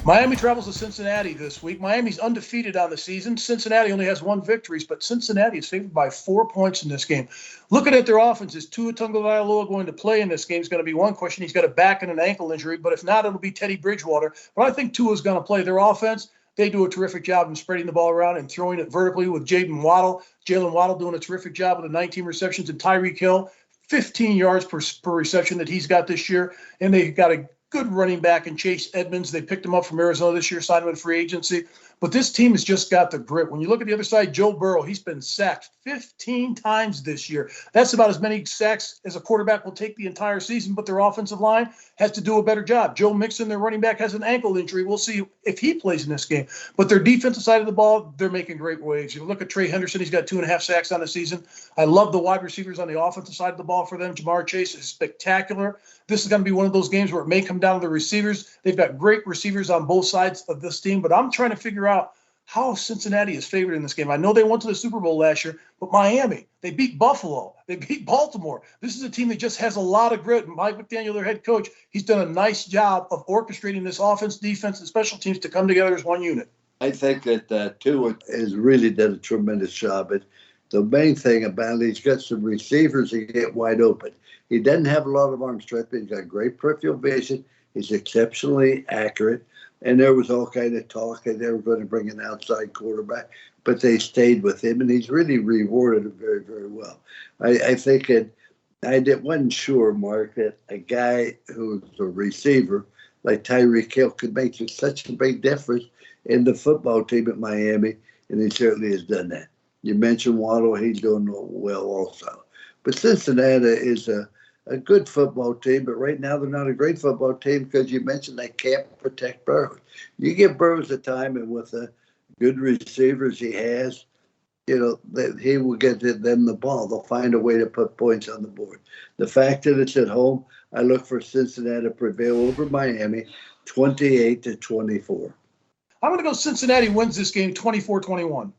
Miami travels to Cincinnati this week. Miami's undefeated on the season. Cincinnati only has 1 victory, but Cincinnati is favored by 4 points in this game. Looking at their offense, is Tua Tagovailoa going to play in this game? Is going to be one question. He's got a back and an ankle injury, but if not, it'll be Teddy Bridgewater. But I think Tua is going to play. Their offense, they do a terrific job in spreading the ball around and throwing it vertically with Jalen Waddle doing a terrific job with the 19 receptions, and Tyreek Hill, 15 yards per reception that he's got this year. And they've got a good running back in Chase Edmonds. They picked him up from Arizona this year, signed him with free agency. But this team has just got the grit. When you look at the other side, Joe Burrow, he's been sacked 15 times this year. That's about as many sacks as a quarterback will take the entire season, but their offensive line has to do a better job. Joe Mixon, their running back, has an ankle injury. We'll see if he plays in this game. But their defensive side of the ball, they're making great waves. You look at Trey Henderson, he's got 2.5 sacks on the season. I love the wide receivers on the offensive side of the ball for them. Jamar Chase is spectacular. This is going to be one of those games where it may come down to the receivers. They've got great receivers on both sides of this team, but I'm trying to figure out how Cincinnati is favored in this game. I know they went to the Super Bowl last year, but Miami, they beat Buffalo. They beat Baltimore. This is a team that just has a lot of grit. Mike McDaniel, their head coach, he's done a nice job of orchestrating this offense, defense, and special teams to come together as one unit. I think that Tua has really done a tremendous job. But the main thing about it, he's got some receivers that get wide open. He doesn't have a lot of arm strength, but he's got great peripheral vision. He's exceptionally accurate. And there was all kind of talk that they were going to bring an outside quarterback, but they stayed with him, and he's really rewarded him very, very well. I think wasn't sure, Mark, that a guy who's a receiver like Tyreek Hill could make such a big difference in the football team at Miami, and he certainly has done that. You mentioned Waddle, he's doing well also. But Cincinnati is a good football team, but right now they're not a great football team because you mentioned they can't protect Burrows. You give Burrows the time, and with the good receivers he has, that he will get them the ball. They'll find a way to put points on the board. The fact that it's at home, I look for Cincinnati to prevail over Miami 28-24. I'm going to go Cincinnati wins this game 24-21.